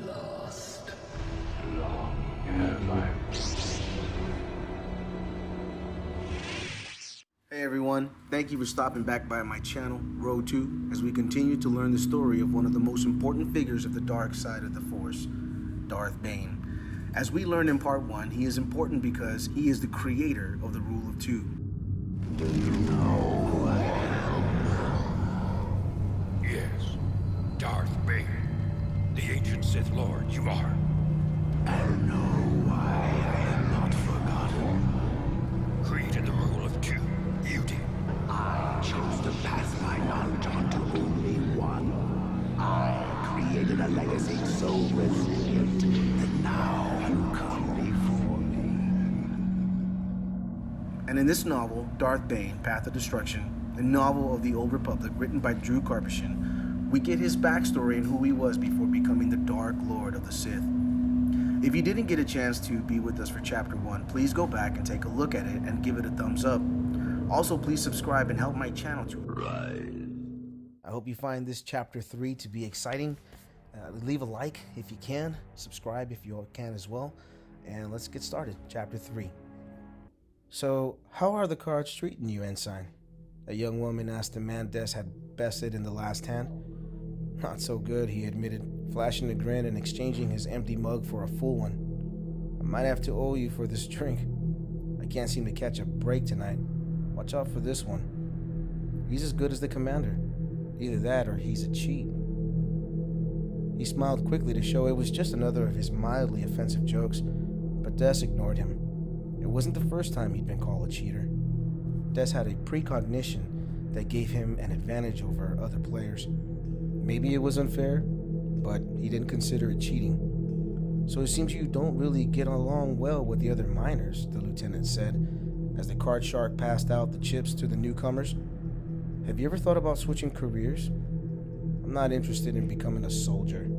Lost. Long have I. Hey everyone, thank you for stopping back by my channel, Road 2, as we continue to learn the story of one of the most important figures of the dark side of the Force, Darth Bane. As we learned in part 1, he is important because he is the creator of the Rule of Two. Do you know who I am? Yes, Darth Bane, the ancient Sith Lord you are. And know why I am not forgotten. Created the Rule of Two, you did. I chose to pass my knowledge on to only one. I created a legacy so resilient that now you come before me. And in this novel, Darth Bane, Path of Destruction, a novel of the Old Republic written by Drew Karpyshyn, we get his backstory and who he was before becoming the Dark Lord of the Sith. If you didn't get a chance to be with us for Chapter 1, please go back and take a look at it and give it a thumbs up. Also, please subscribe and help my channel to rise. I hope you find this Chapter 3 to be exciting. Leave a like if you can, subscribe if you can as well, and let's get started. Chapter 3. So, how are the cards treating you, Ensign? A young woman asked the man Des had bested in the last hand. Not so good, he admitted, flashing a grin and exchanging his empty mug for a full one. I might have to owe you for this drink. I can't seem to catch a break tonight. Watch out for this one. He's as good as the commander. Either that or he's a cheat. He smiled quickly to show it was just another of his mildly offensive jokes, but Des ignored him. It wasn't the first time he'd been called a cheater. Des had a precognition that gave him an advantage over other players. Maybe it was unfair, but he didn't consider it cheating. So it seems you don't really get along well with the other miners, the lieutenant said, as the card shark passed out the chips to the newcomers. Have you ever thought about switching careers? I'm not interested in becoming a soldier,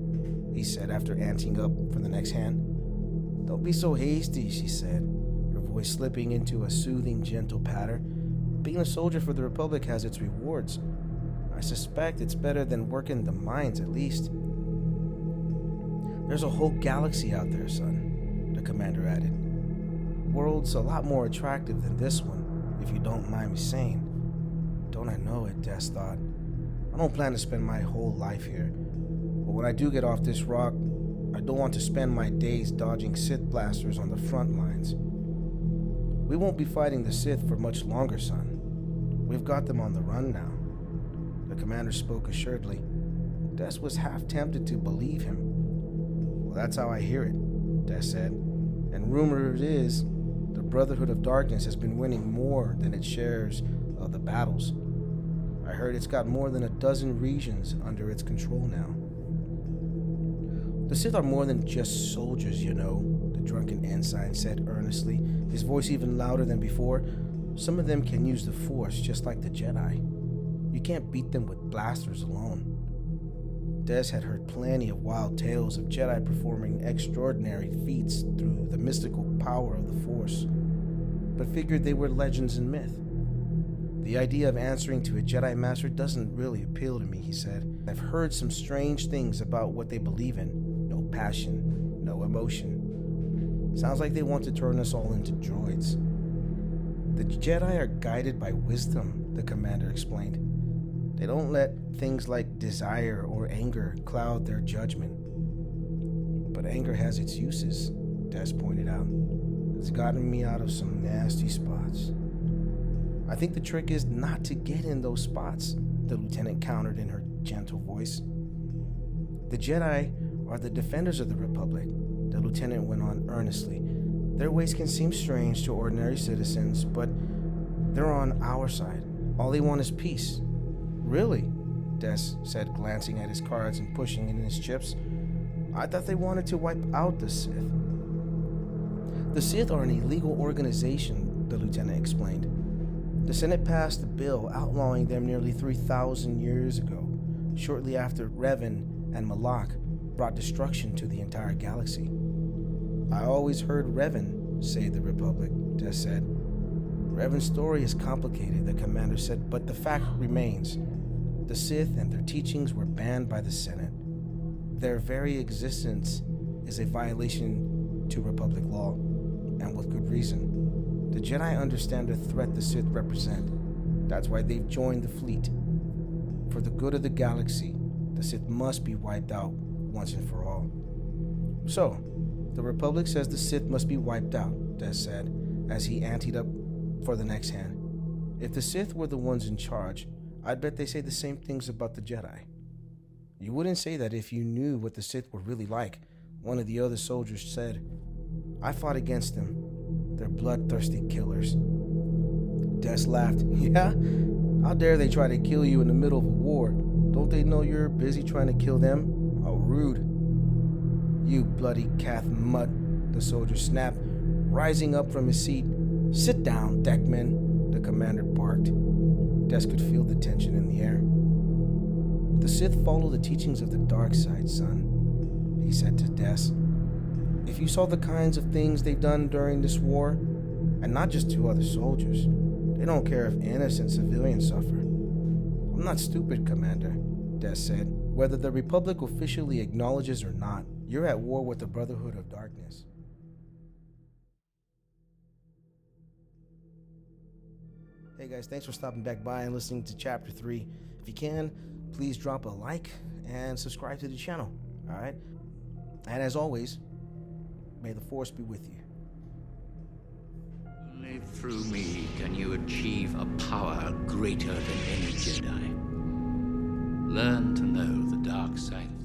he said after anting up for the next hand. Don't be so hasty, she said, her voice slipping into a soothing, gentle patter. Being a soldier for the Republic has its rewards. I suspect it's better than working the mines, at least. There's a whole galaxy out there, son, the commander added. World's a lot more attractive than this one, if you don't mind me saying. Don't I know it, Des thought. I don't plan to spend my whole life here, but when I do get off this rock, I don't want to spend my days dodging Sith blasters on the front lines. We won't be fighting the Sith for much longer, son. We've got them on the run now. The commander spoke assuredly. Des was half tempted to believe him. Well, that's how I hear it, Des said. And rumor it is, the Brotherhood of Darkness has been winning more than its shares of the battles. I heard it's got more than a dozen regions under its control now. The Sith are more than just soldiers, you know, the drunken ensign said earnestly, his voice even louder than before. Some of them can use the Force just like the Jedi. You can't beat them with blasters alone. Des had heard plenty of wild tales of Jedi performing extraordinary feats through the mystical power of the Force, but figured they were legends and myth. The idea of answering to a Jedi Master doesn't really appeal to me, he said. I've heard some strange things about what they believe in. No passion, no emotion. Sounds like they want to turn us all into droids. The Jedi are guided by wisdom, the commander explained. They don't let things like desire or anger cloud their judgment. But anger has its uses, Des pointed out. It's gotten me out of some nasty spots. I think the trick is not to get in those spots, the lieutenant countered in her gentle voice. The Jedi are the defenders of the Republic, the lieutenant went on earnestly. Their ways can seem strange to ordinary citizens, but they're on our side. All they want is peace. Really? Des said, glancing at his cards and pushing in his chips. I thought they wanted to wipe out the Sith. The Sith are an illegal organization, the lieutenant explained. The Senate passed a bill outlawing them nearly 3,000 years ago, shortly after Revan and Malak brought destruction to the entire galaxy. I always heard Revan say the Republic, Des said. Revan's story is complicated, the commander said, but the fact remains. The Sith and their teachings were banned by the Senate. Their very existence is a violation to Republic law, and with good reason. The Jedi understand the threat the Sith represent. That's why they've joined the fleet. For the good of the galaxy, the Sith must be wiped out once and for all. So, the Republic says the Sith must be wiped out, Des said, as he anteed up for the next hand. If the Sith were the ones in charge, I'd bet they say the same things about the Jedi. You wouldn't say that if you knew what the Sith were really like, one of the other soldiers said. I fought against them. They're bloodthirsty killers. Des laughed. Yeah? How dare they try to kill you in the middle of a war? Don't they know you're busy trying to kill them? How rude. You bloody Cath mutt, the soldier snapped, rising up from his seat. Sit down, deckman, the commander barked. Des could feel the tension in the air. The Sith follow the teachings of the dark side, son, he said to Des. If you saw the kinds of things they've done during this war, and not just to other soldiers, they don't care if innocent civilians suffer. I'm not stupid, Commander, Des said. Whether the Republic officially acknowledges or not, you're at war with the Brotherhood of Darkness. Hey guys, thanks for stopping back by and listening to Chapter 3. If you can, please drop a like and subscribe to the channel, alright? And as always, may the Force be with you. Only through me can you achieve a power greater than any Jedi. Learn to know the dark side of